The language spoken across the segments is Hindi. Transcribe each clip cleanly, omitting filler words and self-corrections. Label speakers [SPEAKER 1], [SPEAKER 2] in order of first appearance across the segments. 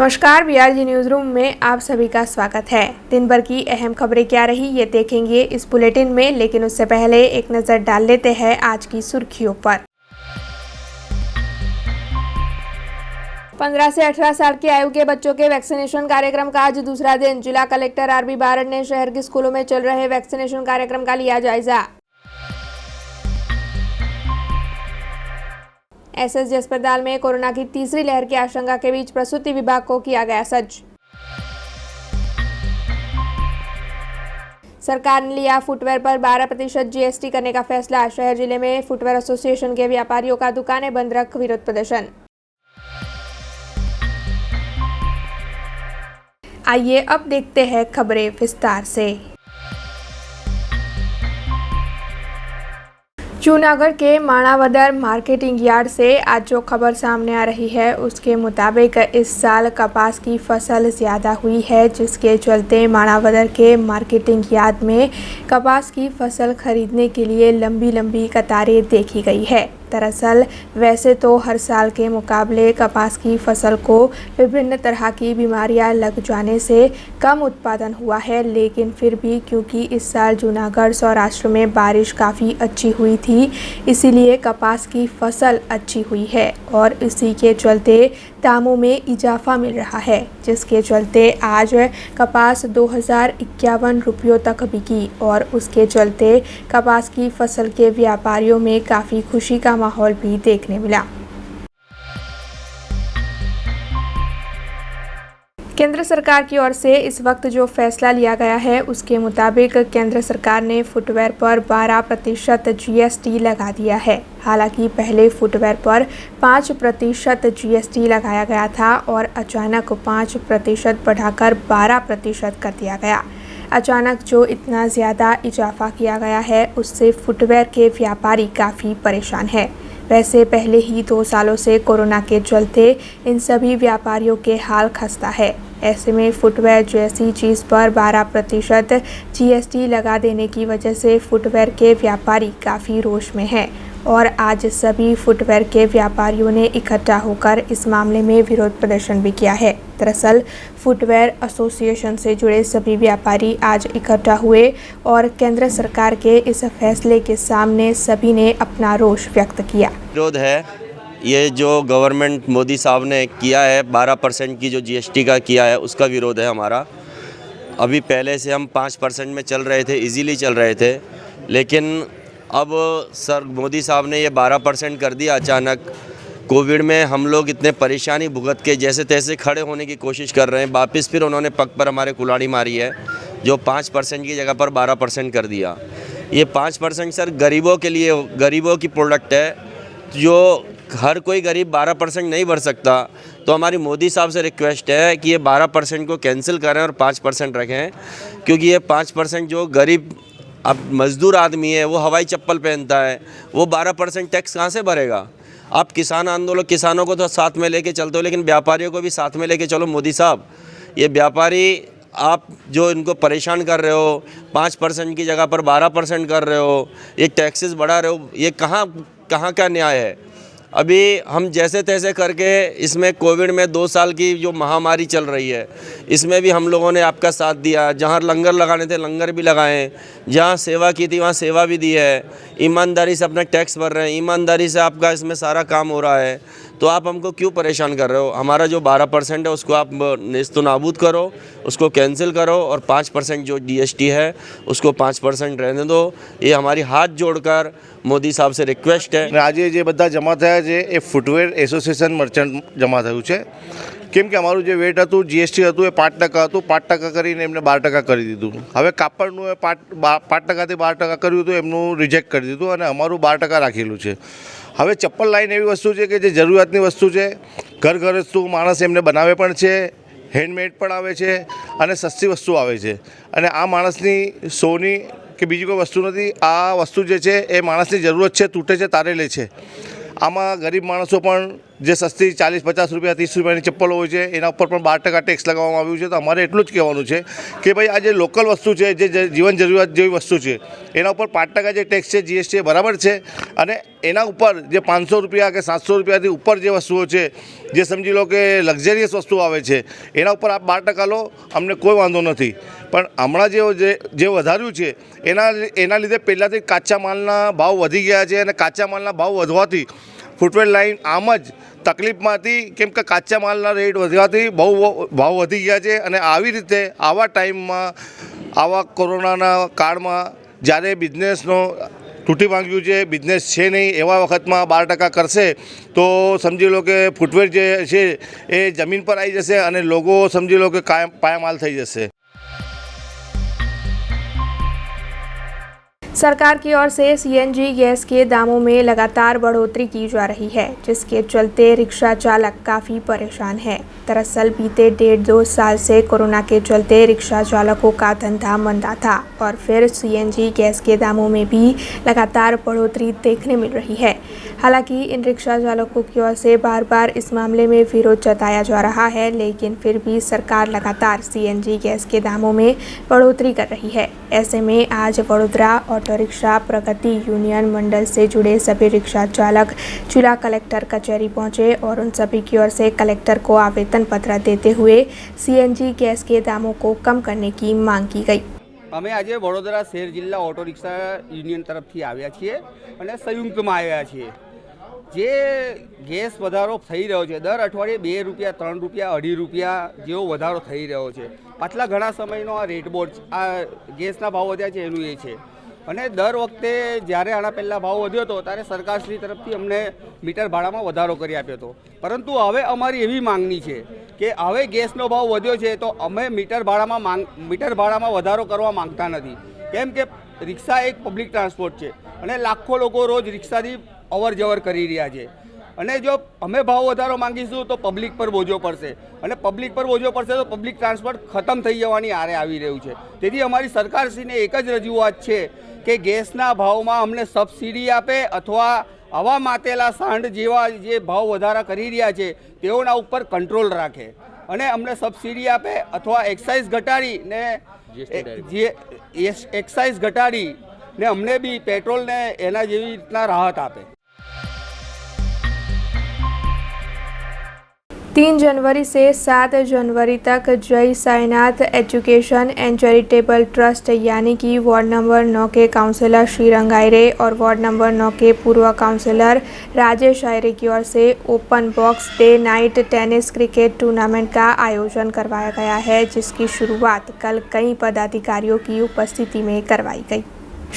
[SPEAKER 1] नमस्कार, बीआरजी न्यूज रूम में आप सभी का स्वागत है। दिन भर की अहम खबरें क्या रही ये देखेंगे इस बुलेटिन में, लेकिन उससे पहले एक नजर डाल लेते हैं आज की सुर्खियों पर। 15 से 18 साल की आयु के बच्चों के वैक्सीनेशन कार्यक्रम का आज दूसरा दिन। जिला कलेक्टर आरबी बारड ने शहर के स्कूलों में चल रहे वैक्सीनेशन कार्यक्रम का लिया जायजा। एसएसजी अस्पताल में कोरोना की तीसरी लहर की आशंका के बीच प्रसूति विभाग को किया गया सज्ज। सरकार ने लिया फुटवेयर पर 12% जीएसटी करने का फैसला। शहर जिले में फुटवेयर एसोसिएशन के व्यापारियों का दुकानें बंद रख विरोध प्रदर्शन। आइए अब देखते हैं खबरें विस्तार से। जूनागढ़ के माणावदर मार्केटिंग यार्ड से आज जो खबर सामने आ रही है उसके मुताबिक इस साल कपास की फसल ज़्यादा हुई है, जिसके चलते माणावदर के मार्केटिंग यार्ड में कपास की फसल खरीदने के लिए लंबी लंबी कतारें देखी गई है। दरअसल वैसे तो हर साल के मुकाबले कपास की फसल को विभिन्न तरह की बीमारियां लग जाने से कम उत्पादन हुआ है, लेकिन फिर भी क्योंकि इस साल जूनागढ़ सौराष्ट्र में बारिश काफ़ी अच्छी हुई थी, इसीलिए कपास की फसल अच्छी हुई है और इसी के चलते दामों में इजाफा मिल रहा है, जिसके चलते आज कपास 2051 रुपयों तक बिकी और उसके चलते कपास की फसल के व्यापारियों में काफ़ी खुशी का माहौल भी देखने मिला। केंद्र सरकार की ओर से इस वक्त जो फैसला लिया गया है उसके मुताबिक केंद्र सरकार ने फुटवेयर पर 12% जीएसटी लगा दिया है। हालांकि पहले फुटवेयर पर 5% जीएसटी लगाया गया था और अचानक 5% बढ़ाकर 12% कर दिया गया। अचानक जो इतना ज़्यादा इजाफा किया गया है उससे फुटवेयर के व्यापारी काफ़ी परेशान है। वैसे पहले ही 2 सालों से कोरोना के चलते इन सभी व्यापारियों के हाल खस्ता है। ऐसे में फुटवेयर जैसी चीज़ पर 12% जीएसटी लगा देने की वजह से फुटवेयर के व्यापारी काफ़ी रोष में हैं और आज सभी फुटवेयर के व्यापारियों ने इकट्ठा होकर इस मामले में विरोध प्रदर्शन भी किया है। दरअसल फुटवेयर एसोसिएशन से जुड़े सभी व्यापारी आज इकट्ठा हुए और केंद्र सरकार के इस फैसले के सामने सभी ने अपना रोष व्यक्त किया।
[SPEAKER 2] विरोध है ये जो गवर्नमेंट मोदी साहब ने किया है, 12% की जो जीएसटी का किया है उसका विरोध है हमारा। अभी पहले से हम 5% में चल रहे थे, इजीली चल रहे थे, लेकिन अब सर मोदी साहब ने ये 12% कर दिया अचानक। कोविड में हम लोग इतने परेशानी भुगत के जैसे तैसे खड़े होने की कोशिश कर रहे हैं, वापस फिर उन्होंने पग पर हमारे कुल्हाड़ी मारी है, जो 5% की जगह पर 12% कर दिया। ये 5% सर गरीबों के लिए, गरीबों की प्रोडक्ट है, जो हर कोई गरीब 12% नहीं भर सकता। तो हमारी मोदी साहब से रिक्वेस्ट है कि ये 12% को कैंसिल करें और 5% रखें, क्योंकि ये 5% जो गरीब अब मज़दूर आदमी है वो हवाई चप्पल पहनता है, वो 12% टैक्स कहाँ से भरेगा। आप किसान आंदोलन, किसानों को तो साथ में लेके चलते हो, लेकिन व्यापारियों को भी साथ में लेके चलो मोदी साहब। ये व्यापारी आप जो इनको परेशान कर रहे हो, 5% की जगह पर 12% कर रहे हो, ये टैक्सेस बढ़ा रहे हो, ये कहाँ का न्याय है। अभी हम जैसे तैसे करके इसमें कोविड में 2 साल की जो महामारी चल रही है, इसमें भी हम लोगों ने आपका साथ दिया। जहाँ लंगर लगाने थे लंगर भी लगाए, जहाँ सेवा की थी वहाँ सेवा भी दी है, ईमानदारी से अपना टैक्स भर रहे हैं, ईमानदारी से आपका इसमें सारा काम हो रहा है। तो आप हमको क्यों परेशान कर रहे हो। हमारा जो 12% है उसको आप नेस्तनाबूद करो, उसको कैंसिल करो और 5% जो जीएसटी है उसको 5% रहने दो। ये हमारी हाथ जोड़कर मोदी साहब से रिक्वेस्ट है।
[SPEAKER 3] આજે જે બધા જમા થયા છે એ ફૂટવેર એસોસિએશન મર્ચન્ટ જમા થયું છે, કેમ કે અમારું જે વેટ હતું જીએસટી હતું એ 5% હતું, 5% કરીને એમને 12% કરી દીધું। હવે કાપડનું એ 5%થી 12% કર્યું હતું, એમનું રિજેક્ટ કરી દીધું અને અમારું 12% રાખેલું છે। હવે ચપ્પલ લાઈન એવી વસ્તુ છે કે જે જરૂરિયાતની વસ્તુ છે, ઘર ઘરસ્તુ માણસ એમને બનાવે પણ છે, હેન્ડમેડ પણ આવે છે અને સસ્તી વસ્તુ આવે છે અને આ માણસની સોની કે બીજી કોઈ વસ્તુ નથી। આ વસ્તુ જે છે એ માણસની જરૂરત છે, તૂટે છે તારે લે છે। આમાં ગરીબ માણસો પણ જે સસ્તી 40-50 રૂપિયા 30 રૂપિયાની ચપ્પલો હોય છે એના ઉપર પણ 12% ટેક્સ લગાવવામાં આવ્યું છે. તો અમારે એટલું જ કહેવાનું છે કે ભાઈ આ જે લોકલ વસ્તુ છે, જે જીવન જરૂરિયાત જેવી વસ્તુ છે, એના ઉપર 5% જે ટેક્સ છે, જીએસટી બરાબર છે. અને એના ઉપર જે 500 રૂપિયા કે 700 રૂપિયાથી ઉપર જે વસ્તુઓ છે, જે સમજી લો કે લક્ઝરિયસ વસ્તુઓ આવે છે, એના ઉપર આપ 12% લો, અમને કોઈ વાંધો નથી. પણ હમણાં જે વધાર્યું છે એના લીધે પહેલાંથી કાચા માલના ભાવ વધી ગયા છે. અને કાચા માલના ભાવ વધવાથી ફૂટવેર લાઇન આમ જ તકલીફમાં હતી, કેમ કે કાચા માલના રેટ વધવાથી બહુ ભાવ વધી ગયા છે. અને આવી રીતે આવા ટાઈમમાં, આવા કોરોનાના કાળમાં જ્યારે બિઝનેસનો તૂટી ભાંગ્યું છે, બિઝનેસ છે નહીં, એવા વખતમાં 12% કરશે તો સમજી લો કે ફૂટવેર જે છે એ જમીન પર આવી જશે અને લોકો સમજી લો કે પાયમાલ થઈ જશે.
[SPEAKER 1] सरकार की ओर से सीएनजी गैस के दामों में लगातार बढ़ोतरी की जा रही है, जिसके चलते रिक्शा चालक काफ़ी परेशान हैं। दरअसल बीते 1.5-2 साल से कोरोना के चलते रिक्शा चालकों का धंधा मंदा था और फिर सीएनजी गैस के दामों में भी लगातार बढ़ोतरी देखने मिल रही है। हालांकि इन रिक्शा चालकों की ओर से बार बार इस मामले में विरोध जताया जा रहा है, लेकिन फिर भी सरकार लगातार सीएनजी गैस के दामों में बढ़ोतरी कर रही है। ऐसे में आज वडोदरा ऑटो रिक्शा प्रगति यूनियन मंडल से जुड़े सभी रिक्शा चालक जिला कलेक्टर कचहरी पहुंचे और उन सभी की ओर से कलेक्टर को आवेदन पत्र देते हुए सीएनजी गैस के दामों को कम करने की मांग की गई।
[SPEAKER 4] અમે આજે વડોદરા શહેર જિલ્લા ઓટો રિક્ષા યુનિયન તરફથી આવ્યા છીએ અને સંયુક્તમાં આવ્યા છીએ. જે ગેસ વધારો થઈ રહ્યો છે, દર અઠવાડિયે 2 રૂપિયા 3 રૂપિયા 2.5 રૂપિયા જેવો વધારો થઈ રહ્યો છે. પાછલા ઘણા સમયનો આ રેટ બોર્ડ, આ ગેસના ભાવ વધ્યા છે એનું એ છે. અને દર વખતે જ્યારે આના પહેલાં ભાવ વધ્યો હતો ત્યારે સરકારશ્રી તરફથી અમને મીટર ભાડામાં વધારો કરી આપ્યો હતો. પરંતુ હવે અમારી એવી માંગણી છે કે હવે ગેસનો ભાવ વધ્યો છે તો અમે મીટર ભાડામાં વધારો કરવા માંગતા નથી. કેમ કે રિક્ષા એક પબ્લિક ટ્રાન્સપોર્ટ છે અને લાખો લોકો રોજ રિક્ષાથી અવર જવર કરી રહ્યા છે. અને જો અમે ભાવ વધારો માંગીશું તો પબ્લિક પર બોજો પડશે અને પબ્લિક પર બોજો પડશે તો પબ્લિક ટ્રાન્સપોર્ટ ખતમ થઈ જવાની આરે આવી રહ્યું છે. તેથી અમારી સરકારશ્રીને એક જ રજૂઆત છે કે ગેસના ભાવમાં અમને સબસિડી આપે અથવા આવા માતેલા સાંડ જેવા જે ભાવ વધારા કરી રહ્યા છે તેઓના ઉપર કંટ્રોલ રાખે અને અમને સબસિડી આપે અથવા એક્સાઇઝ ઘટાડીને એક્સાઇઝ ઘટાડીને અમને બી પેટ્રોલને એના જેવી રીતના રાહત આપે.
[SPEAKER 1] 3 जनवरी से 7 जनवरी तक जय Sainath education and charitable trust यानी कि वार्ड नंबर 9 के काउंसलर श्रीरंग आयरे और वार्ड नंबर 9 के पूर्व काउंसलर राजेश आयरे की ओर से open box day night tennis cricket tournament का आयोजन करवाया गया है, जिसकी शुरुआत कल कई पदाधिकारियों की उपस्थिति में करवाई गई।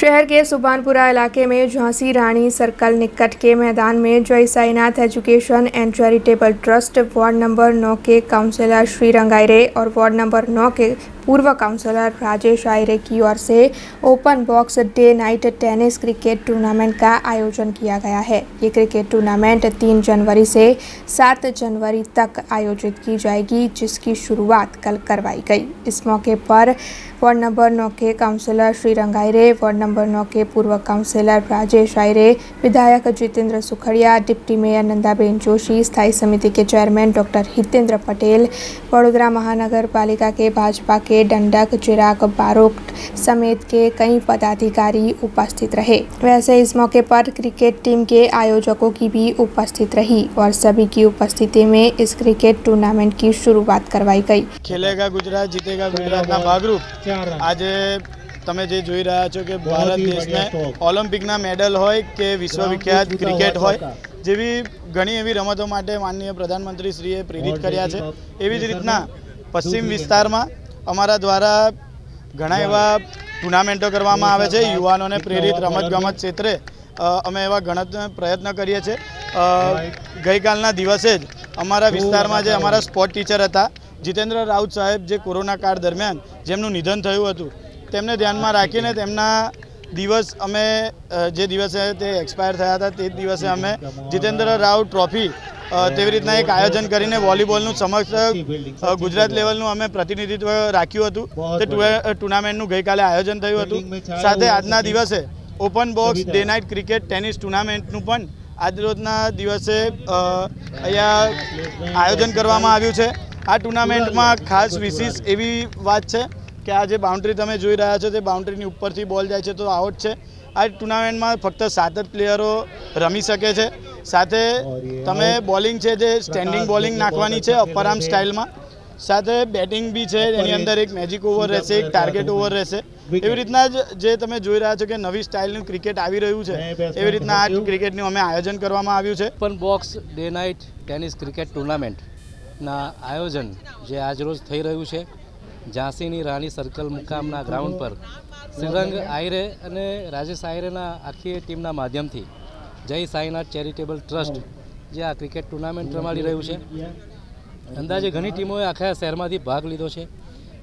[SPEAKER 1] शहर के सुभानपुरा इलाके में झांसी रानी सर्कल निकट के मैदान में जय Sainath education and charitable trust ward number 9 के काउंसलर श्रीरंग आयरे और वार्ड नंबर 9 के पूर्व काउंसलर राजेश आयरे की ओर से open box day night tennis cricket tournament का आयोजन किया गया है। ये क्रिकेट टूर्नामेंट 3 जनवरी से 7 जनवरी तक आयोजित की जाएगी, जिसकी शुरुआत कल करवाई गई। इस मौके पर वार्ड नंबर 9 के councillor Shrirang Ayre, ward number 9 के पूर्व काउंसलर राजेश आयरे, विधायक जितेंद्र सुखड़िया, डिप्टी मेयर नंदाबेन जोशी, स्थायी समिति के चेयरमैन डॉक्टर हितेंद्र पटेल, वडोदरा महानगर पालिका के भाजपा के दंडक चिराग बारोट समेत के कई पदाधिकारी उपस्थित रहे। वैसे इस मौके पर क्रिकेट टीम के आयोजकों की भी उपस्थित रही और सभी की उपस्थिति में इस क्रिकेट टूर्नामेंट की शुरुआत करवाई गई।
[SPEAKER 5] खेलेगा गुजरात जीतेगा गुजरातना भागरूप आज તમે જે જોઈ રહ્યા છો કે ભારત દેશને ઓલિમ્પિકના મેડલ હોય કે વિશ્વવિખ્યાત ક્રિકેટ હોય જેવી ઘણી એવી રમતો માટે માનનીય પ્રધાનમંત્રીશ્રીએ પ્રેરિત કર્યા છે। એવી જ રીતના પશ્ચિમ વિસ્તારમાં અમારા દ્વારા ઘણા એવા ટુર્નામેન્ટો કરવામાં આવે છે। યુવાનોને પ્રેરિત રમતગમત ક્ષેત્રે અમે એવા ઘણા પ્રયત્ન કરીએ છીએ। ગઈકાલના દિવસે જ અમારા વિસ્તારમાં જે અમારા સ્પોર્ટ ટીચર હતા જીતેન્દ્ર રાઉત સાહેબ, જે કોરોના કાળ દરમિયાન જેમનું નિધન થયું હતું, તેમને ધ્યાનમાં રાખીને તેમના દિવસ અમે જે દિવસે તે એક્સપાયર થયા હતા તે દિવસે અમે જીતેન્દ્ર રાઉત ટ્રોફી તેવી રીતના એક આયોજન કરીને વોલીબોલનું સમગ્ર ગુજરાત લેવલનું અમે પ્રતિનિધિત્વ રાખ્યું હતું। તે ટુર્નામેન્ટનું ગઈકાલે આયોજન થયું હતું। સાથે આજના દિવસે open box day night cricket tennis ટુર્નામેન્ટનું પણ આજરોજના દિવસે અહીંયા આયોજન કરવામાં આવ્યું છે। આ ટુર્નામેન્ટમાં ખાસ વિશેષ એવી વાત છે કે આ જે બાઉન્ડ્રી તમે જોઈ રહ્યા છો તે બાઉન્ડ્રીની ઉપરથી બોલ જાય છે તો આઉટ છે। આ ટુર્નામેન્ટમાં ફક્ત 7 જ પ્લેયરો રમી શકે છે। સાથે તમે બોલિંગ છે જે સ્ટેન્ડિંગ બોલિંગ નાખવાની છે અપર આર્મ સ્ટાઇલમાં, સાથે બેટિંગ બી છે, એની અંદર એક મેજિક ઓવર રહેશે, એક ટાર્ગેટ ઓવર રહેશે। એવી રીતના જ જે તમે જોઈ રહ્યા છો કે નવી સ્ટાઇલનું ક્રિકેટ આવી રહ્યું છે, એવી રીતના આ ક્રિકેટનું અમે આયોજન કરવામાં આવ્યું છે।
[SPEAKER 6] Open box day night tennis cricket ટુર્નામેન્ટના આયોજન જે આજરોજ થઈ રહ્યું છે ઝાંસીની રાણી સર્કલ મુકામના ગ્રાઉન્ડ પર શ્રીરંગ આયરે અને રાજેશ આયરેના આખી ટીમના માધ્યમથી જય સાઈનાથ ચેરિટેબલ ટ્રસ્ટ જે આ ક્રિકેટ ટુર્નામેન્ટ રમાડી રહ્યું છે। અંદાજે ઘણી ટીમોએ આખા શહેરમાંથી ભાગ લીધો છે।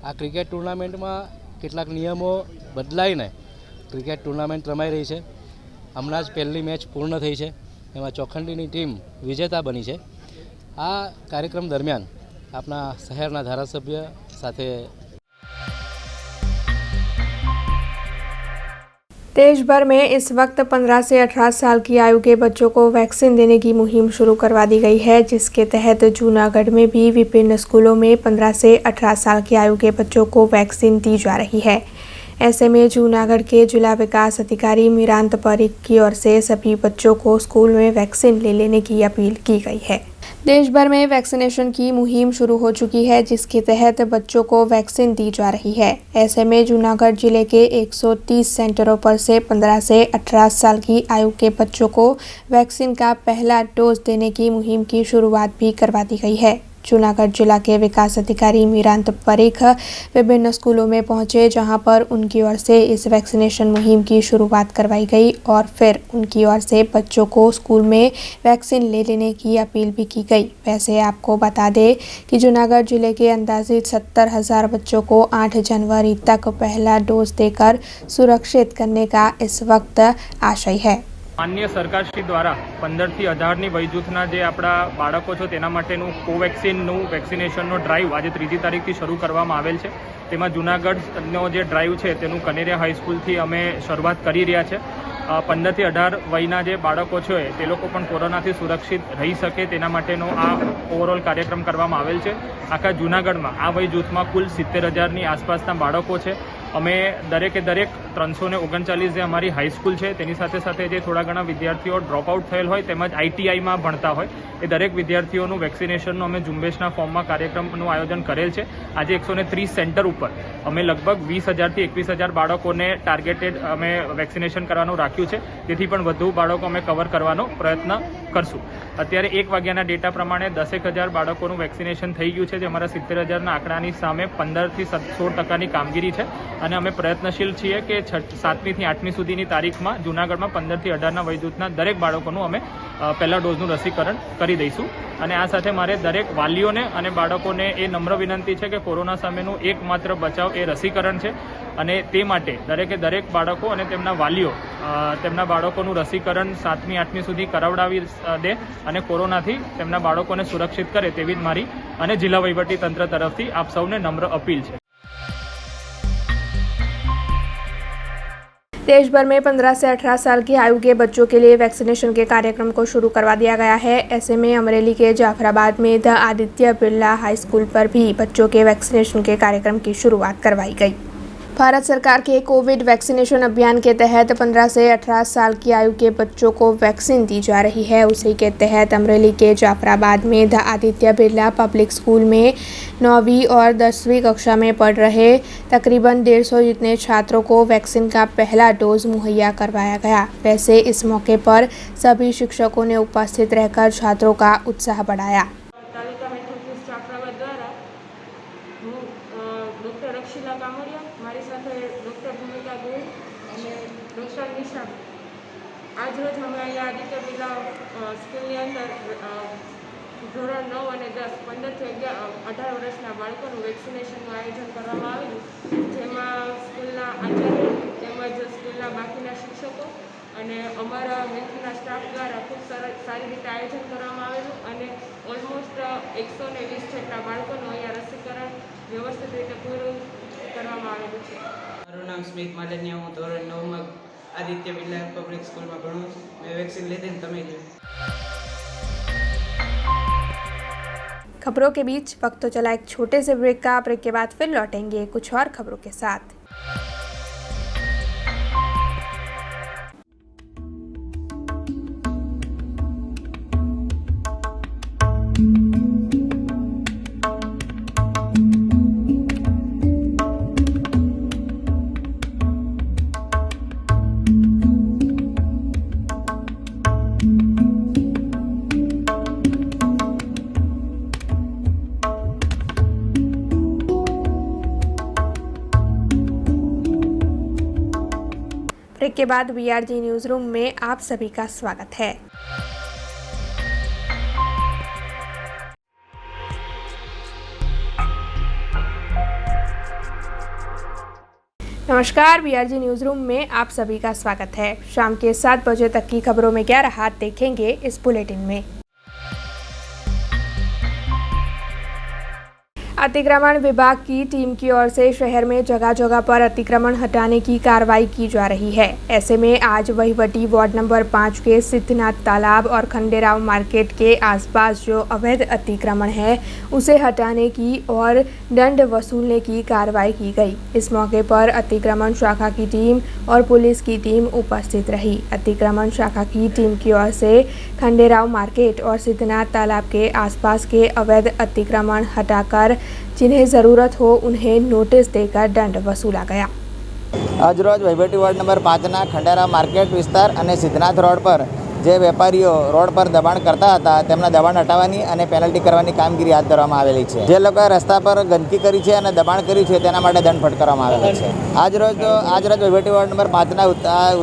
[SPEAKER 6] આ ક્રિકેટ ટુર્નામેન્ટમાં કેટલાક નિયમો બદલાઈને ક્રિકેટ ટુર્નામેન્ટ રમાઈ રહી છે। હમણાં જ પહેલી મેચ પૂર્ણ થઈ છે, એમાં ચોખંડીની ટીમ વિજેતા બની છે। આ કાર્યક્રમ દરમિયાન આપણા શહેરના ધારાસભ્ય સાથે
[SPEAKER 1] देश भर में इस वक्त 15 से 18 साल की आयु के बच्चों को वैक्सीन देने की मुहिम शुरू करवा दी गई है, जिसके तहत जूनागढ़ में भी विभिन्न स्कूलों में 15 से 18 साल की आयु के बच्चों को वैक्सीन दी जा रही है। ऐसे में जूनागढ़ के जिला विकास अधिकारी मीरांत परीख की ओर से सभी बच्चों को स्कूल में वैक्सीन ले लेने की अपील की गई है। देश भर में वैक्सीनेशन की मुहिम शुरू हो चुकी है, जिसके तहत बच्चों को वैक्सीन दी जा रही है। ऐसे में जूनागढ़ जिले के 130 सेंटरों पर से 15 से 18 साल की आयु के बच्चों को वैक्सीन का पहला डोज देने की मुहिम की शुरुआत भी करवा दी गई है। जूनागढ़ जिला के विकास अधिकारी मीरांत परीख विभिन्न स्कूलों में पहुंचे, जहां पर उनकी ओर से इस वैक्सीनेशन मुहिम की शुरुआत करवाई गई और फिर उनकी ओर से बच्चों को स्कूल में वैक्सीन ले लेने की अपील भी की गई। वैसे आपको बता दें कि जूनागढ़ जिले के अंदाजित 70,000 बच्चों को 8 जनवरी तक पहला डोज देकर सुरक्षित करने का इस वक्त आशय है।
[SPEAKER 7] माननीय सरकारश्री द्वारा 15 થી 18 ની વયજૂથના જે આપણા બાળકો છે તેના માટેનું કોવેક્સિનનું વેક્સિનેશનનો ડ્રાઈવ આજે 3જી તારીખથી શરૂ કરવામાં આવેલ છે। તેમાં જૂનાગઢનો જે ડ્રાઈવ છે તેનું કનેરિયા હાઈસ્કૂલથી અમે શરૂઆત કરી રહ્યા છે। 15 થી 18 વયના જે બાળકો છે તે લોકો પણ કોરોનાથી સુરક્ષિત રહી શકે તેના માટેનો આ ઓવરઓલ કાર્યક્રમ કરવામાં આવેલ છે। આખા જૂનાગઢમાં આ વય જૂથમાં કુલ 70,000ની આસપાસના બાળકો છે। અમે દરેકે દરેક 339 જે અમારી હાઈસ્કૂલ છે તેની સાથે સાથે જે થોડા ઘણા વિદ્યાર્થીઓ ડ્રોપઆઉટ થયેલ હોય તેમજ આઈટીઆઈમાં ભણતા હોય એ દરેક વિદ્યાર્થીઓનું વેક્સિનેશનનું અમે ઝુંબેશના ફોર્મમાં કાર્યક્રમનું આયોજન કરેલ છે। આજે 130 સેન્ટર ઉપર અમે લગભગ 20,000 થી 21,000 બાળકોને ટાર્ગેટેડ અમે વેક્સિનેશન કરવાનું રાખ્યું છે, જેથી પણ વધુ બાળકો અમે કવર કરવાનો પ્રયત્ન કરશું। અત્યારે 1 વાગ્યાના ડેટા પ્રમાણે 10,000 બાળકોનું વેક્સિનેશન થઈ ગયું છે, જે અમારા 70,000ના આંકડાની સામે 15 થી 16% કામગીરી છે। અને અમે પ્રયત્નશીલ છીએ કે 7મી થી 8મી સુધીની તારીખમાં જૂનાગઢમાં 15 થી 18ના વયજૂથના દરેક બાળકોનું અમે પહેલા ડોઝનું રસીકરણ કરી દઈશું। અને આ સાથે મારે દરેક વાલીઓને અને બાળકોને એ નમ્ર વિનંતી છે કે કોરોના સામેનું એકમાત્ર બચાવ એ રસીકરણ છે, અને તે માટે દરેકે દરેક બાળકો અને તેમના વાલીઓ તેમના બાળકોનું રસીકરણ 7મી 8મી સુધી કરાવડાવી દે અને કોરોનાથી તેમના બાળકોને સુરક્ષિત કરે તેવી જ મારી અને જિલ્લા વહીવટી તંત્ર તરફથી આપ સૌને નમ્ર અપીલ છે।
[SPEAKER 1] देश भर में 15 से 18 साल की आयु के बच्चों के लिए वैक्सीनेशन के कार्यक्रम को शुरू करवा दिया गया है। ऐसे में अमरेली के जाफराबाद में the Aditya Birla high school पर भी बच्चों के वैक्सीनेशन के कार्यक्रम की शुरुआत करवाई गई। भारत सरकार के कोविड वैक्सीनेशन अभियान के तहत 15 से 18 साल की आयु के बच्चों को वैक्सीन दी जा रही है। उसी के तहत अमरेली के जाफराबाद में the Aditya Birla public school में 9वीं और 10वीं कक्षा में पढ़ रहे तकरीबन 150 जितने छात्रों को वैक्सीन का पहला डोज मुहैया करवाया गया। वैसे इस मौके पर सभी शिक्षकों ने उपस्थित रहकर छात्रों का उत्साह बढ़ाया।
[SPEAKER 8] ડૉક્ટર રક્ષિલા કામડિયા, મારી સાથે ડૉક્ટર ભૂમિકા ગોહિલ અને ડૉક્ટર નિશા। આજરોજ અમે અહીંયા આદિત્ય બિરલા સ્કૂલની અંદર ધોરણ 9 અને 10 15 થી 18 વર્ષના બાળકોનું વેક્સિનેશનનું આયોજન કરવામાં આવેલું, જેમાં સ્કૂલના આચાર્ય તેમજ સ્કૂલના બાકીના શિક્ષકો અને અમારા હેલ્થના સ્ટાફ દ્વારા ખૂબ સારી રીતે આયોજન કરવામાં આવેલું અને ઓલમોસ્ટ 120 જેટલા બાળકોનું અહીંયા રસીકરણ વ્યવસ્થિત રીતે પૂરું કરવામાં આવેલું છે।
[SPEAKER 9] મારું નામ સ્મિત માલનિયા, હું ધોરણ 9માં आदित्य बिरला पब्लिक स्कूल में भणूं। मैं वेक्सीन लीधी ने तमे ल्यो।
[SPEAKER 1] खबरों के बीच वक्त तो चला एक छोटे से ब्रेक का। ब्रेक के बाद फिर लौटेंगे कुछ और खबरों के साथ। ब्रेक के बाद VRG न्यूज रूम में आप सभी का स्वागत है। नमस्कार, VRG न्यूज रूम में आप सभी का स्वागत है। शाम के 7 बजे तक की खबरों में क्या रहा देखेंगे इस बुलेटिन में। अतिक्रमण विभाग की टीम की ओर से शहर में जगह जगह पर अतिक्रमण हटाने की कार्रवाई की जा रही है। ऐसे में आज वहीवटी वार्ड नंबर 5 के सिद्धनाथ तालाब और खंडेराव मार्केट के आसपास जो अवैध अतिक्रमण है उसे हटाने की और दंड वसूलने की कार्रवाई की गई। इस मौके पर अतिक्रमण शाखा की टीम और पुलिस की टीम उपस्थित रही। अतिक्रमण शाखा की टीम की ओर से खंडेराव मार्केट और सिद्धनाथ तालाब के आसपास के अवैध अतिक्रमण हटाकर जिन्हें ज़रूरत हो उन्हें नोटिस देकर दंड वसूला गया।
[SPEAKER 10] आज रोज वहीवटी वार्ड नंबर 5 खंडेराव मार्केट विस्तार और सिद्धनाथ रोड पर जे वेपारीओ रोड पर दबाण करता था तेमना दबाण हटावવાની અને પેનલ્ટી કરવાની કામગીરી હાથ ધરવામાં આવેલી છે। જે લોકો રસ્તા પર ગંદકી કરી છે અને દબાણ કર્યું છે તેના માટે દંડ ફટકારવામાં આવેલો છે। આજ રોજ વહીવટી વાર્ડ નંબર 5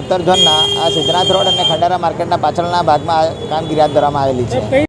[SPEAKER 10] ઉત્તર ઝોનના સિદ્ધનાથ રોડ અને ખંડેરાવ માર્કેટના પાછળના ભાગમાં કામગીરી હાથ ધરવામાં આવેલી છે।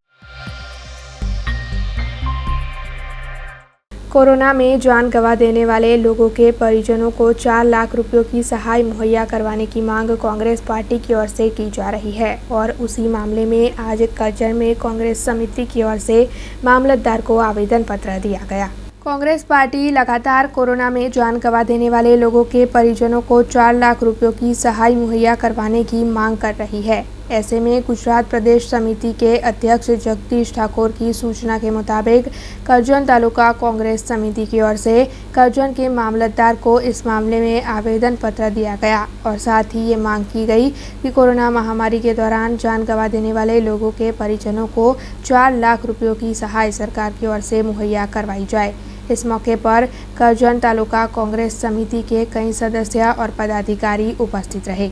[SPEAKER 1] कोरोना में जान गंवा देने वाले लोगों के परिजनों को 4 लाख रुपयों की सहाय मुहैया करवाने की मांग कांग्रेस पार्टी की ओर से की जा रही है और उसी मामले में आज करजन में कांग्रेस समिति की ओर से मामलतदार को आवेदन पत्र दिया गया। कांग्रेस पार्टी लगातार कोरोना में जान गंवा देने वाले लोगों के परिजनों को 4 लाख रुपयों की सहाय मुहैया करवाने की मांग कर रही है। ऐसे में गुजरात प्रदेश समिति के अध्यक्ष जगदीश ठाकुर की सूचना के मुताबिक करजन तालुका कांग्रेस समिति की ओर से करजन के मामलतदार को इस मामले में आवेदन पत्र दिया गया और साथ ही ये मांग की गई कि कोरोना महामारी के दौरान जान गंवा देने वाले लोगों के परिजनों को 4 लाख रुपयों की सहाय सरकार की ओर से मुहैया करवाई जाए। इस मौके पर करजन तालुका कांग्रेस समिति के कई सदस्य और पदाधिकारी उपस्थित रहे।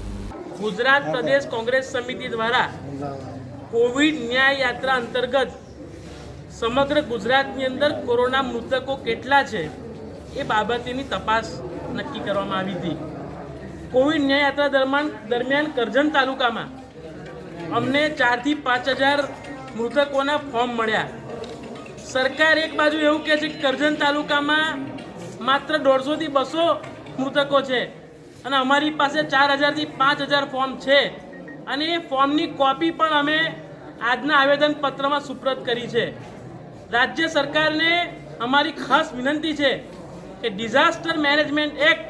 [SPEAKER 11] गुजरात प्रदेश कांग्रेस समिति द्वारा कोविड न्याय यात्रा अंतर्गत समग्र गुजरात अंदर कोरोना मृतकों केटला छे ए बाबतेनी तपास नक्की करवामां आवी हती। कोविड न्याय यात्रा दरमियान करजन तालुका में अमने 4 થી 5 हज़ार मृतकोना फॉर्म मळ्या। सरकार एक बाजू एवं कहे छे कि करजन तालुका में मात्र 150 થી 200 मृतकों छे અને અમારી પાસે 4000 થી 5000 ફોર્મ છે અને એ ફોર્મની કોપી પણ અમે આજના આવેદનપત્રમાં સુપ્રત કરી છે। રાજ્ય સરકારને અમારી ખાસ વિનંતી છે કે ડિઝાસ્ટર મેનેજમેન્ટ એક્ટ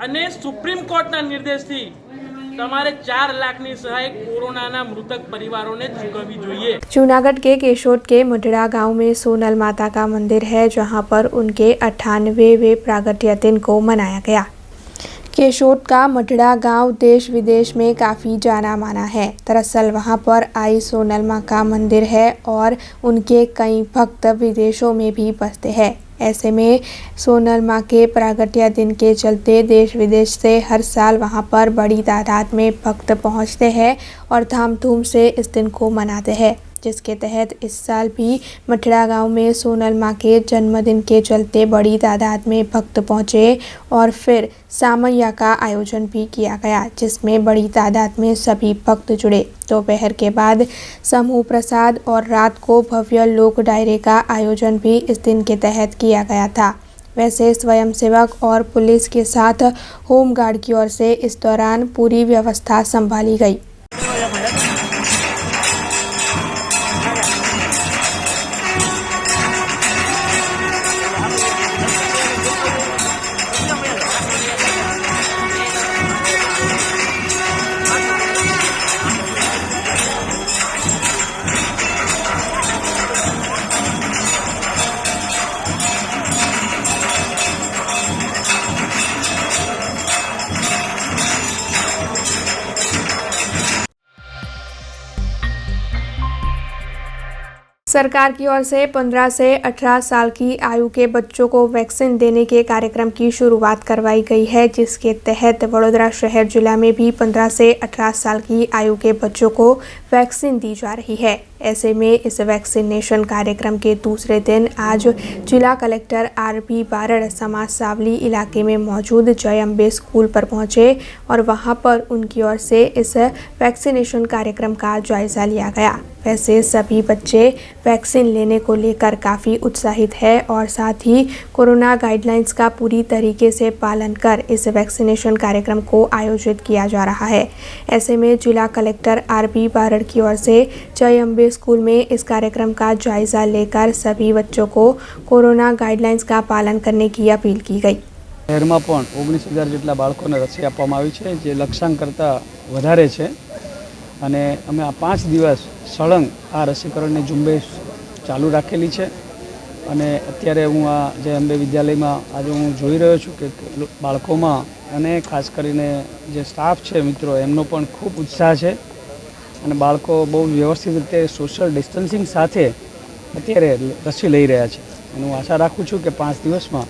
[SPEAKER 11] અને સુપ્રીમ કોર્ટના નિર્દેશથી તમારે 4 લાખની સહાય કોરોનાના મૃતક પરિવારોને ચૂકવવી જોઈએ।
[SPEAKER 1] जूनागढ़ के केशोद के मुढड़ा गांव में सोनल माता का मंदिर है जहां पर उनके 98वें प्रागट्य दिन को मनाया गया। केशोद का मुढड़ा गांव देश विदेश में काफ़ी जाना माना है। दरअसल वहां पर आई सोनल माँ का मंदिर है और उनके कई भक्त विदेशों में भी बसते हैं। ऐसे में सोनल माँ के प्रागट्य दिन के चलते देश विदेश से हर साल वहां पर बड़ी तादाद में भक्त पहुंचते हैं और धामधूम से इस दिन को मनाते हैं, जिसके तहत इस साल भी मुढड़ा गांव में सोनल माँ के जन्मदिन के चलते बड़ी तादाद में भक्त पहुँचे और फिर सामैया का आयोजन भी किया गया, जिसमें बड़ी तादाद में सभी भक्त जुड़े। दोपहर के बाद समूह प्रसाद और रात को भव्य लोक डायरे का आयोजन भी इस दिन के तहत किया गया था। वैसे स्वयंसेवक और पुलिस के साथ होमगार्ड की ओर से इस दौरान पूरी व्यवस्था संभाली गई। सरकार की ओर से 15 से 18 साल की आयु के बच्चों को वैक्सीन देने के कार्यक्रम की शुरुआत करवाई गई है, जिसके तहत वडोदरा शहर जिला में भी 15 से 18 साल की आयु के बच्चों को वैक्सीन दी जा रही है। ऐसे में इस वैक्सीनेशन कार्यक्रम के दूसरे दिन आज जिला कलेक्टर आर.पी. बारड़ समाज सावली इलाके में मौजूद जय अम्बे स्कूल पर पहुंचे और वहां पर उनकी ओर से इस वैक्सीनेशन कार्यक्रम का जायजा लिया गया। वैसे सभी बच्चे वैक्सीन लेने को लेकर काफ़ी उत्साहित है और साथ ही कोरोना गाइडलाइंस का पूरी तरीके से पालन कर इस वैक्सीनेशन कार्यक्रम को आयोजित किया जा रहा है। ऐसे में जिला कलेक्टर आर.पी. बारड़ की ओर से जय अम्बे स्कूल में इस कार्यक्रम का जायजा लेकर सभी बच्चों को कोरोना गाइडलाइंस का पालन करने की अपील की गई।
[SPEAKER 12] શહેરમાં પણ 19,000 જેટલા બાળકોને રસી આપવામાં આવી છે, જે લક્ષ્યાંક કરતાં વધારે છે અને અમે આ 5 દિવસ સળંગ આ રસીકરણની ઝુંબેશ ચાલુ રાખેલી છે અને અત્યારે હું આ જે અંબે વિદ્યાલયમાં આજે હું જોઈ રહ્યો છું કે બાળકોમાં અને ખાસ કરીને જે સ્ટાફ છે મિત્રો એમનો પણ ખૂબ ઉત્સાહ છે અને બાળકો બહુ વ્યવસ્થિત રીતે સોશિયલ ડિસ્ટન્સિંગ સાથે અત્યારે રસી લઈ રહ્યા છે અને હું આશા રાખું છું કે 5 દિવસમાં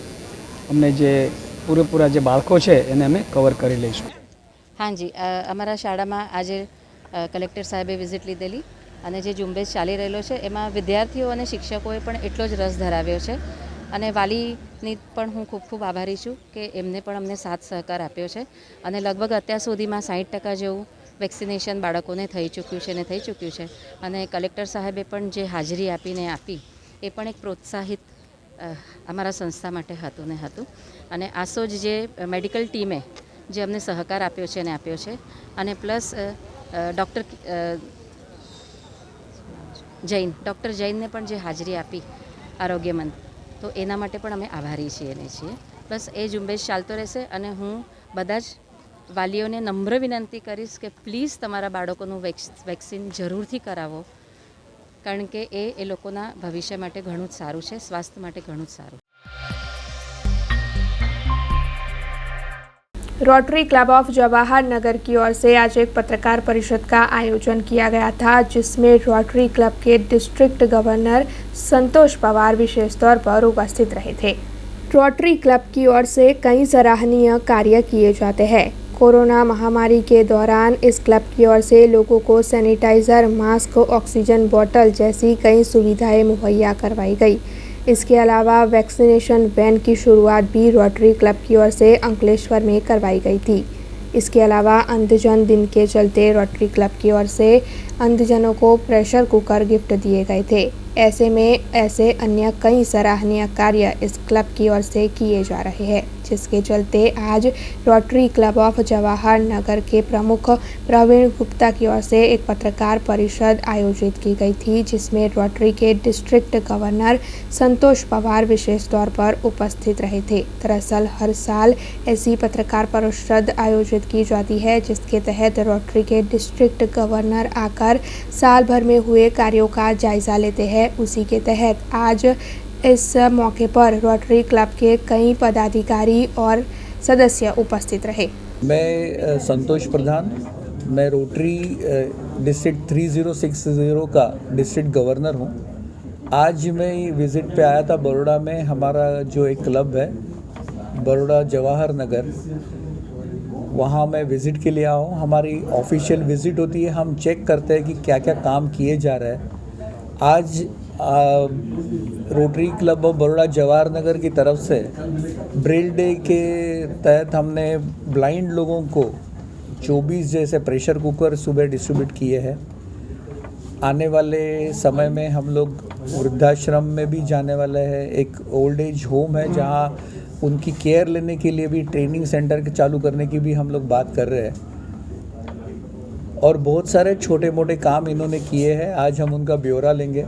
[SPEAKER 12] અમને જે પૂરેપૂરા જે બાળકો છે એને અમે કવર કરી લઈશું।
[SPEAKER 13] हाँ जी, અમારા શાળામાં આજે કલેક્ટર સાહેબે વિઝિટ લીધેલી અને જે ઝુંબેશ ચાલી રહેલો છે એમાં વિદ્યાર્થીઓ અને શિક્ષકોએ પણ એટલો જ રસ ધરાવ્યો છે અને વાલીની પણ હું ખૂબ ખૂબ આભારી છું કે એમને પણ અમને સાથ સહકાર આપ્યો છે અને લગભગ અત્યાર સુધીમાં 60% જેવું વેક્સિનેશન બાળકોને થઈ ચૂક્યું છે અને થઈ ચૂક્યું છે અને કલેક્ટર સાહેબે પણ જે હાજરી આપીને આપી એ પણ એક પ્રોત્સાહિત અમારા સંસ્થા માટે હતું ને હતું અને આસોજ જે મેડિકલ ટીમે જે અમને સહકાર આપ્યો છે અને આપ્યો છે અને પ્લસ ડૉક્ટર જૈનને પણ જે હાજરી આપી આરોગ્યમંત તો એના માટે પણ અમે આભારી છીએ પ્લસ એ ઝુંબેશ ચાલતો રહેશે અને હું બધા જ વાલીઓને નમ્ર વિનંતી કરીશ કે પ્લીઝ તમારા બાળકોનું વેક્સિન જરૂરથી કરાવો કારણ કે એ લોકોના ભવિષ્ય માટે ઘણું જ સારું છે, સ્વાસ્થ્ય માટે ઘણું જ સારું।
[SPEAKER 1] Rotary club of Jawahar Nagar की ओर से आज एक पत्रकार परिषद का आयोजन किया गया था, जिसमें रोटरी क्लब के डिस्ट्रिक्ट गवर्नर संतोष पवार विशेष तौर पर उपस्थित रहे थे। रोटरी क्लब की ओर से कई सराहनीय कार्य किए जाते हैं। कोरोना महामारी के दौरान इस क्लब की ओर से लोगों को सैनिटाइज़र, मास्क, ऑक्सीजन बोतल जैसी कई सुविधाएं मुहैया करवाई गई। इसके अलावा वैक्सीनेशन वैन की शुरुआत भी रोटरी क्लब की ओर से अंकलेश्वर में करवाई गई थी। इसके अलावा अंधजन दिन के चलते रोटरी क्लब की ओर से अंधजनों को प्रेशर कुकर गिफ्ट दिए गए थे। ऐसे में ऐसे अन्य कई सराहनीय कार्य इस क्लब की ओर से किए जा रहे हैं, जिसके चलते आज rotary club of Jawahar Nagar के प्रमुख प्रवीण गुप्ता की ओर से एक पत्रकार परिषद आयोजित की गई थी, जिसमें रोटरी के डिस्ट्रिक्ट गवर्नर संतोष पवार विशेष तौर पर उपस्थित रहे थे। दरअसल हर साल ऐसी पत्रकार परिषद आयोजित की जाती है, जिसके तहत रोटरी के डिस्ट्रिक्ट गवर्नर आकर साल भर में हुए कार्यों का जायजा लेते हैं। उसी के तहत आज इस मौके पर रोटरी क्लब के कई पदाधिकारी और सदस्य उपस्थित रहे।
[SPEAKER 14] मैं संतोष प्रधान, मैं रोटरी डिस्ट्रिक्ट 3060 का डिस्ट्रिक्ट गवर्नर हूँ। आज मैं विज़िट पे आया था बड़ौदा में। हमारा जो एक क्लब है बड़ौदा जवाहर नगर, वहाँ मैं विज़िट के लिए आया हूँ। हमारी ऑफिशियल विज़िट होती है, हम चेक करते हैं कि क्या क्या काम किए जा रहे हैं। आज rotary club of Baroda Jawahar Nagar की तरफ से ब्रेल डे के तहत हमने ब्लाइंड लोगों को 24 जैसे प्रेशर कुकर सुबह डिस्ट्रीब्यूट किए हैं। आने वाले समय में हम लोग वृद्धाश्रम में भी जाने वाले हैं। एक ओल्ड एज होम है जहां उनकी केयर लेने के लिए भी ट्रेनिंग सेंटर के चालू करने की भी हम लोग बात कर रहे हैं और बहुत सारे छोटे मोटे काम इन्होंने किए हैं। आज हम उनका ब्यौरा लेंगे।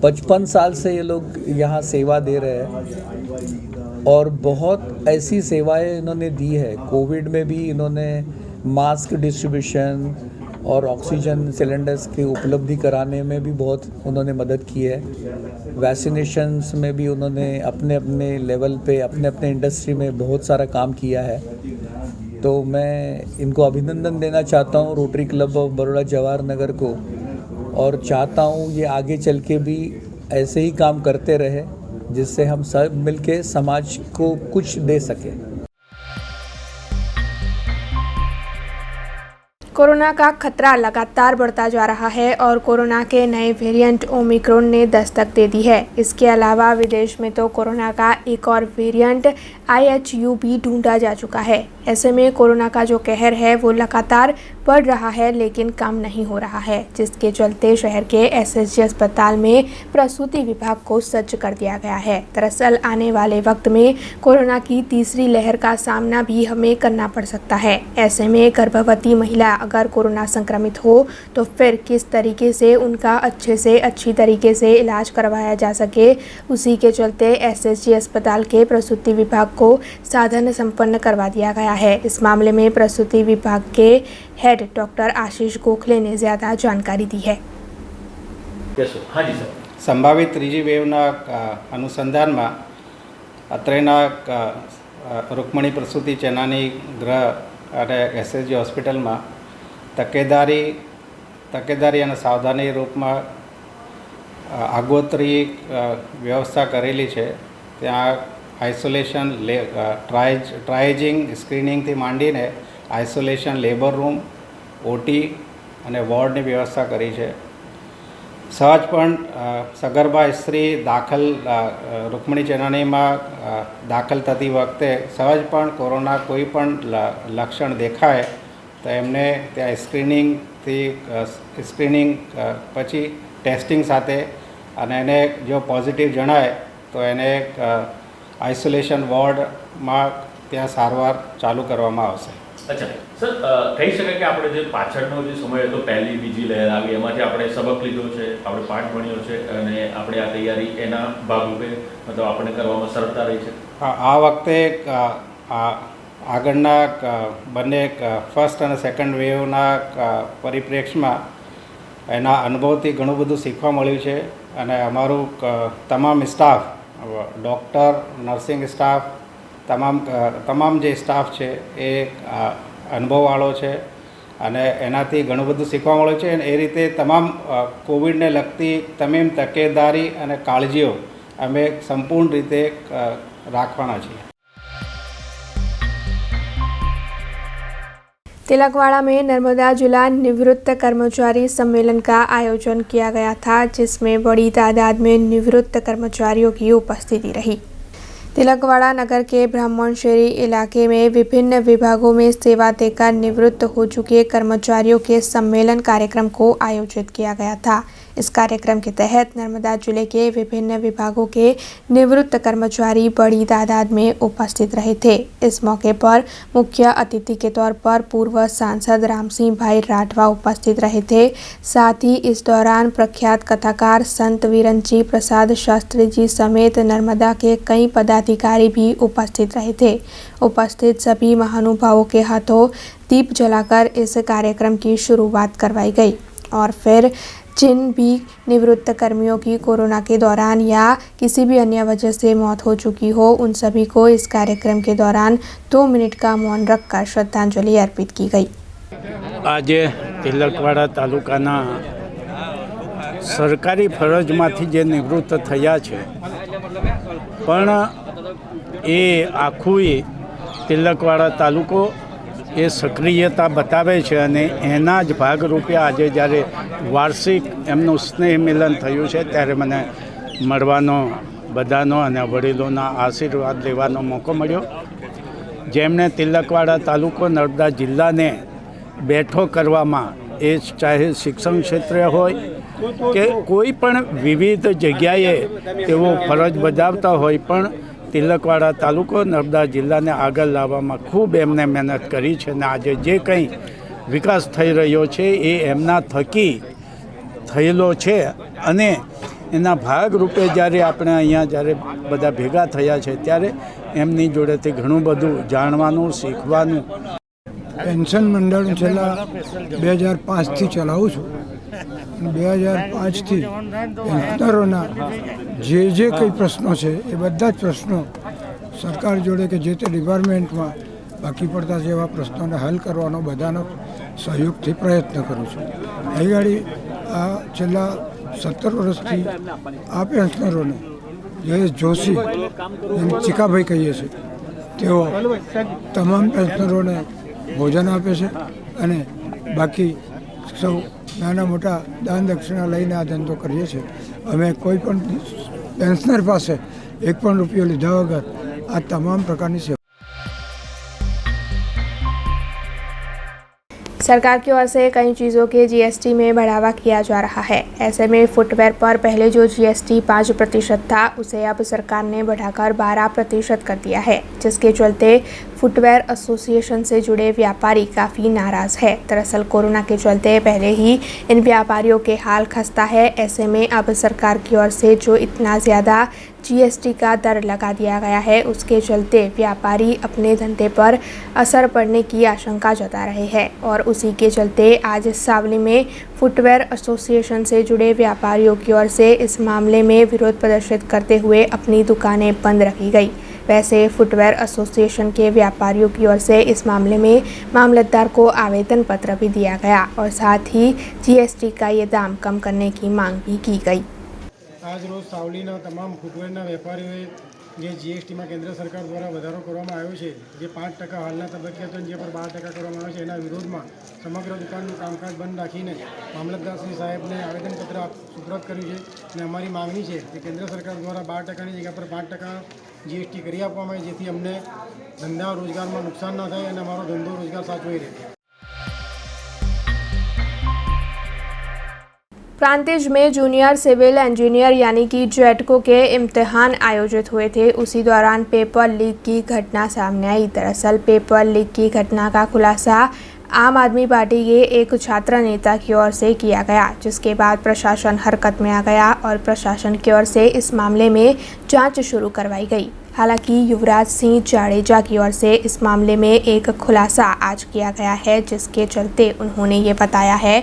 [SPEAKER 14] 55 साल से ये लोग यहाँ सेवा दे रहे हैं और बहुत ऐसी सेवाएं इन्होंने दी है। कोविड में भी इन्होंने मास्क डिस्ट्रीब्यूशन और ऑक्सीजन सिलेंडर्स की उपलब्धि कराने में भी बहुत उन्होंने मदद की है। वैक्सीनेशंस में भी उन्होंने अपने अपने लेवल पे अपने अपने इंडस्ट्री में बहुत सारा काम किया है। तो मैं इनको अभिनंदन देना चाहता हूँ rotary club of Baroda Jawahar Nagar को और चाहता हूँ ये आगे चल के भी ऐसे ही काम करते रहे, जिससे हम सब मिलके समाज को कुछ दे सकें।
[SPEAKER 1] कोरोना का खतरा लगातार बढ़ता जा रहा है और कोरोना के नए वेरिएंट ओमिक्रॉन ने दस्तक दे दी है। इसके अलावा विदेश में तो कोरोना का एक और वेरिएंट IHU भी ढूंढा जा चुका है। ऐसे में कोरोना का जो कहर है वो लगातार बढ़ रहा है, लेकिन कम नहीं हो रहा है, जिसके चलते शहर के SSG अस्पताल में प्रसूति विभाग को सज्ज कर दिया गया है। दरअसल आने वाले वक्त में कोरोना की तीसरी लहर का सामना भी हमें करना पड़ सकता है। ऐसे में गर्भवती महिला अगर कोरोना संक्रमित हो तो फिर किस तरीके से उनका अच्छी तरीके से इलाज करवाया जा सके, उसी के चलते SSG अस्पताल के प्रसूति विभाग को साधन संपन्न करवा दिया गया है। इस मामले में प्रसूति विभाग के हेड डॉक्टर आशीष गोखले ने ज़्यादा जानकारी दी है।
[SPEAKER 15] हाँ जी सर।
[SPEAKER 16] संभावित त्रीजी वेवना अनुसंधान में અત્રેના રૂકમણી પ્રસૂતિ ચેનાની ગૃહ અને SSG હોસ્પિટલમાં તકેદારી અને સાવધાની રૂપમાં આગોતરી વ્યવસ્થા કરેલી છે। ત્યાં આઇસોલેશન ટ્રાયેજિંગ સ્ક્રીનિંગથી માંડીને આઇસોલેશન લેબર રૂમ, OT અને વોર્ડની વ્યવસ્થા કરી છે। સહજ પણ સગર્ભા સ્ત્રી દાખલ રૂકમણી ચેનાનીમાં દાખલ થતી વખતે સહજ પણ કોરોના કોઈ પણ લક્ષણ દેખાય તો એમને ત્યાં સ્ક્રીનિંગ પછી ટેસ્ટિંગ સાથે અને એને જો પોઝિટિવ જણાય તો એને આઇસોલેશન વોર્ડમાં ત્યાં સારવાર ચાલુ કરવામાં આવશે।
[SPEAKER 15] अच्छा सर, कही शकाय कि આપણે જે પાછળનો જે સમય હતો પહેલી બીજી લહેર આવી એમાંથી આપણે સબક લીધો છે, આપણે પાઠ ભણ્યો છે અને આપણે આ તૈયારી એના ભાગરૂપે મતલબ આપણે કરવામાં સરળતા રહી છે।
[SPEAKER 16] આ વખતે આગળના બંને ફર્સ્ટ અને સેકન્ડ વેવના પરિપ્રેક્ષમાં એના અનુભવથી ઘણું બધું શીખવા મળ્યું છે અને અમારું તમામ સ્ટાફ, ડૉક્ટર, નર્સિંગ સ્ટાફ, તમામ જે સ્ટાફ છે એ અનુભવવાળો છે અને એનાથી ઘણું બધું શીખવા મળે છે અને એ રીતે તમામ કોવિડને લગતી તમામ તકેદારી અને કાળજીઓ અમે સંપૂર્ણ રીતે રાખવાના છીએ।
[SPEAKER 1] तिलकवाड़ा में नर्मदा जिला निवृत्त कर्मचारी सम्मेलन का आयोजन किया गया था, जिसमें बड़ी तादाद में निवृत्त कर्मचारियों की उपस्थिति रही। तिलकवाड़ा नगर के ब्राह्मणशेरी इलाके में विभिन्न विभागों में सेवा देकर निवृत्त हो चुके कर्मचारियों के सम्मेलन कार्यक्रम को आयोजित किया गया था। इस कार्यक्रम के तहत नर्मदा जिले के विभिन्न विभागों के निवृत्त कर्मचारी बड़ी तादाद में उपस्थित रहे थे। इस मौके पर मुख्य अतिथि के तौर पर पूर्व सांसद राम सिंह भाई राठवा उपस्थित रहे थे। साथ ही इस दौरान प्रख्यात कथाकार संत वीरंजी प्रसाद शास्त्री जी समेत नर्मदा के कई पदाधिकारी भी उपस्थित रहे थे। उपस्थित सभी महानुभावों के हाथों दीप जलाकर इस कार्यक्रम की शुरुआत करवाई गई और फिर जिन भी निवृत्त कर्मियों की कोरोना के दौरान या किसी भी अन्य वजह से मौत हो चुकी हो, उन सभी को इस कार्यक्रम के दौरान 2 मिनट का मौन रखकर श्रद्धांजलि अर्पित की गई।
[SPEAKER 17] आज तिलकवाड़ा तालुकाना सरकारी फरजमांथी जे निवृत्त थया छे पण ए आखू तिलकवाड़ा तालुको એ સક્રિયતા બતાવે છે અને એના જ ભાગરૂપે આજે જ્યારે વાર્ષિક એમનું સ્નેહ મિલન થયું છે ત્યારે મને મળવાનો બધાનો અને વડીલોના આશીર્વાદ લેવાનો મોકો મળ્યો, જેમણે તિલકવાડા તાલુકો નર્મદા જિલ્લાને બેઠો કરવામાં, એ ચાહે શિક્ષણ ક્ષેત્રે હોય કે કોઈ પણ વિવિધ જગ્યાએ તેઓ ફરજ બજાવતા હોય, પણ तिलकवाड़ा तालुको नर्मदा जिल्ला ने आगळ लाववामां खूब एमने मेहनत करी छे ने आज जे कंई विकास थई रह्यो छे ए एमना थकी थयेलो छे अने एना भागरूपे ज्यारे आपणे अहींया ज्यारे बधा भेगा थया छे त्यारे एमनी जोडेथी घणुं बधुं जाणवानुं शीखवानुं।
[SPEAKER 18] पेन्शन मंडळ छेल्ला 2005 थी चलावुं छुं। 2005 થી પેન્શનરોના જે કંઈ પ્રશ્નો છે એ બધા જ પ્રશ્નો સરકાર જોડે કે જે તે ડિપાર્ટમેન્ટમાં બાકી પડતા જેવા પ્રશ્નોને હલ કરવાનો બધાનો સહયોગથી પ્રયત્ન કરું છું. અહીં ગાડી આ છેલ્લા 17 વર્ષથી આ પેન્શનરોને જયેશ જોશી એમ ચીકાભાઈ કહીએ છીએ તેઓ તમામ પેન્શનરોને ભોજન આપે છે અને બાકી સૌ નાના મોટા દાન દક્ષિણા લઈને આ ધંધો કરીએ છીએ. અમે કોઈ પણ પેન્શનર પાસે એક પણ રૂપિયો લીધા વગર આ તમામ પ્રકારની સેવા.
[SPEAKER 1] सरकार की ओर से कई चीज़ों के जीएसटी में बढ़ावा किया जा रहा है। ऐसे में फुटवेयर पर पहले जो जीएसटी 5% था उसे अब सरकार ने बढ़ाकर 12% कर दिया है, जिसके चलते फुटवेयर एसोसिएशन से जुड़े व्यापारी काफ़ी नाराज़ है। दरअसल कोरोना के चलते पहले ही इन व्यापारियों के हाल खस्ता है। ऐसे में अब सरकार की ओर से जो इतना ज़्यादा जीएसटी का दर लगा दिया गया है उसके चलते व्यापारी अपने धंधे पर असर पड़ने की आशंका जता रहे हैं और उसी के चलते आज सावली में फुटवेयर एसोसिएशन से जुड़े व्यापारियों की ओर से इस मामले में विरोध प्रदर्शित करते हुए अपनी दुकानें बंद रखी गई। वैसे फुटवेयर एसोसिएशन के व्यापारियों की ओर से इस मामले में मामलतदार को आवेदन पत्र भी दिया गया और साथ ही जीएसटी का ये दाम कम करने की मांग भी की गई।
[SPEAKER 5] આજ રોજ સાવલીના તમામ ફૂટવેરના વેપારીઓએ જે જીએસટીમાં કેન્દ્ર સરકાર દ્વારા વધારો કરવામાં આવ્યો છે, જે 5% હાલના તબક્કે હતો જે પર 12% કરવામાં આવ્યો છે, એના વિરોધમાં સમગ્ર દુકાનનું કામકાજ બંધ રાખીને મામલતદારશ્રી સાહેબને આવેદનપત્ર સુપ્રત કર્યું છે અને અમારી માંગણી છે કે કેન્દ્ર સરકાર દ્વારા 12%ની જગ્યા પર 5% જીએસટી કરી આપવામાં આવે, જેથી અમને ધંધા રોજગારમાં નુકસાન ન થાય અને અમારો ધંધો રોજગાર સાચવી રહે.
[SPEAKER 1] प्रांतिज में जूनियर सिविल इंजीनियर यानी कि जेटको के इम्तिहान आयोजित हुए थे। उसी दौरान पेपर लीक की घटना सामने आई। दरअसल पेपर लीक की घटना का खुलासा आम आदमी पार्टी के एक छात्र नेता की ओर से किया गया, जिसके बाद प्रशासन हरकत में आ गया और प्रशासन की ओर से इस मामले में जांच शुरू करवाई गई। हालांकि युवराज सिंह जाडेजा की ओर से इस मामले में एक खुलासा आज किया गया है, जिसके चलते उन्होंने ये बताया है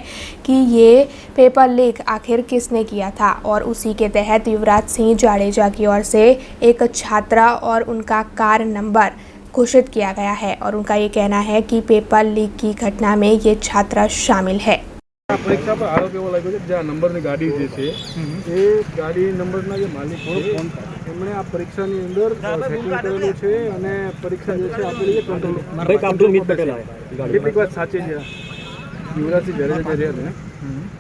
[SPEAKER 1] कि ये पेपर लीक आखिर किसने किया था और उसी के तहत युवराज सिंह जाडेजा की ओर से एक छात्रा और उनका कार नंबर घोषित किया गया है और उनका ये कहना है कि पेपर लीक की घटना में ये छात्रा शामिल है।
[SPEAKER 19] परीक्षा पर आरोप एवो लाग्यो છે જે નંબરની ગાડી જે છે એ ગાડી નંબરના જે માલિક છે એમણે આ પરીક્ષાની અંદર સેટિંગ કરેલું છે અને પરીક્ષા જે છે આપેલી છે કંટ્રોલ ભાઈ કામઠું મિત પટેલ આવે કેટલીક વાત સાચી છે। યુવરાજસિંહ જાડેજા જે રહ્યા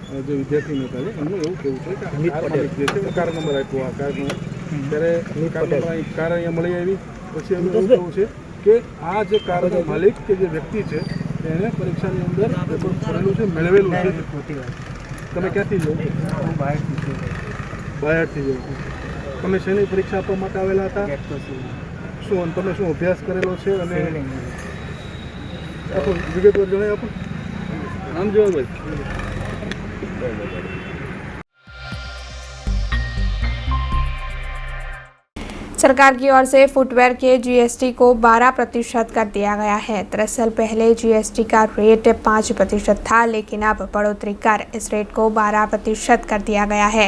[SPEAKER 19] ને જે વિદ્યાર્થી નેતા છે એમનું એવું કહેવું છે કે મિત પટેલ જે છે કાર નંબર આપ્યો આ કારનો ત્યારે કાર અહીંયા મળી આવી પછી એમનું એવું કહેવું છે કે આ જે કારનો માલિક કે જે વ્યક્તિ છે એને પરીક્ષાની અંદર પેપર ભરેલું છે મેળવેલું છે। તમે ક્યાંથી જાઓ? હું બહારથી જાઉં છું। તમે શેની પરીક્ષા આપવા માટે આવેલા હતા? શું તમે શું અભ્યાસ કરેલો છે અને આપો વિગતવાર જણાવી આપો। નામ જવાબ ભાઈ।
[SPEAKER 1] सरकार की ओर से फुटवेयर के जीएसटी को 12% कर दिया गया है। दरअसल पहले जीएसटी का रेट 5% था, लेकिन अब बढ़ोतरी कर इस रेट को 12% कर दिया गया है।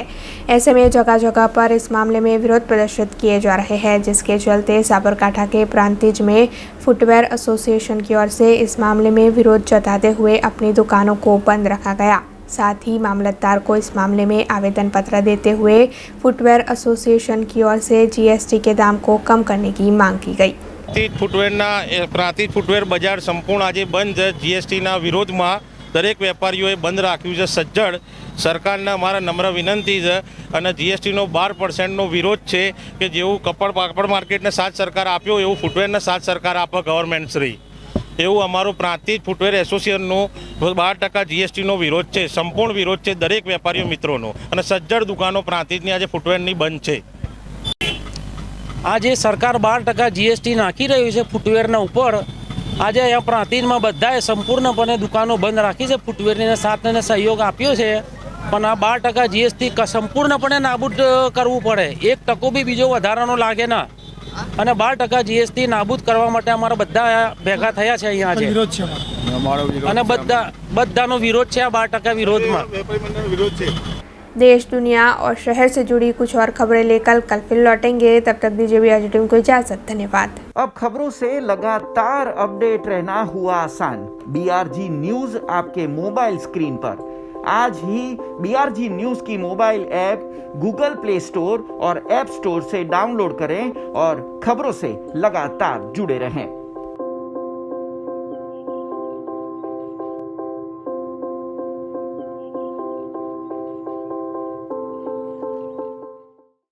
[SPEAKER 1] ऐसे में जगह जगह पर इस मामले में विरोध प्रदर्शित किए जा रहे हैं, जिसके चलते साबरकांठा के प्रांतिज में फुटवेयर एसोसिएशन की ओर से इस मामले में विरोध जताते हुए अपनी दुकानों को बंद रखा गया। साथ ही मामलतदार को इस मामले में आवेदन पत्र देते हुए फुटवेयर एसोसिएशन की ओर से जीएसटी के दाम को कम करने की मांग की गई।
[SPEAKER 20] પ્રાંતિજ ફૂટવેર બજાર સંપૂર્ણ આજે બંધ જીએસટીના વિરોધમાં દરેક વેપારીઓએ બંધ રાખ્યું છે સજ્જડ। સરકારને અમારા નમ્ર વિનંતી છે અને જીએસટીનો 12%નો વિરોધ છે કે જેવું કાપડ માર્કેટને સાથ સરકાર આપ્યો એવું ફૂટવેરને સાથ સરકાર આપે ગવર્મેન્ટ શ્રી, એવું અમારું પ્રાંતિજ ફૂટવેર એસોસિએશનનો 12% જીએસટીનો વિરોધ છે। સંપૂર્ણ વિરોધ છે દરેક વેપારીઓ મિત્રોનો અને સજ્જડ દુકાનો પ્રાંતિજની આજે ફૂટવેરની બંધ છે।
[SPEAKER 6] આજે સરકાર 12% જીએસટી નાખી રહ્યું છે ફૂટવેરના ઉપર। આજે અહીંયા પ્રાંતિજમાં બધાએ સંપૂર્ણપણે દુકાનો બંધ રાખી છે। ફૂટવેરને સાથને સહયોગ આપ્યો છે, પણ આ 12% જીએસટી સંપૂર્ણપણે નાબૂદ કરવું પડે। 1% બી બીજો વધારાનો લાગે ના અને 12% જીએસટી નાબૂદ કરવા માટે અમારા બધા ભેગા થયા છે અહીંયા આજે વિરોધ છે અને બધાનો વિરોધ છે આ 12% વિરોધમાં।
[SPEAKER 1] देश, दुनिया और शहर से जुड़ी कुछ और खबरें लेकर कल फिर लौटेंगे। तब तक दीजिए भी आज टीम को इजाजत। धन्यवाद।
[SPEAKER 21] अब खबरों से लगातार अपडेट रहना हुआ आसान। BRG न्यूज आपके मोबाइल स्क्रीन पर आज ही BRG न्यूज की mobile app Google play store और ऐप स्टोर से डाउनलोड करें और खबरों से लगातार जुड़े रहें।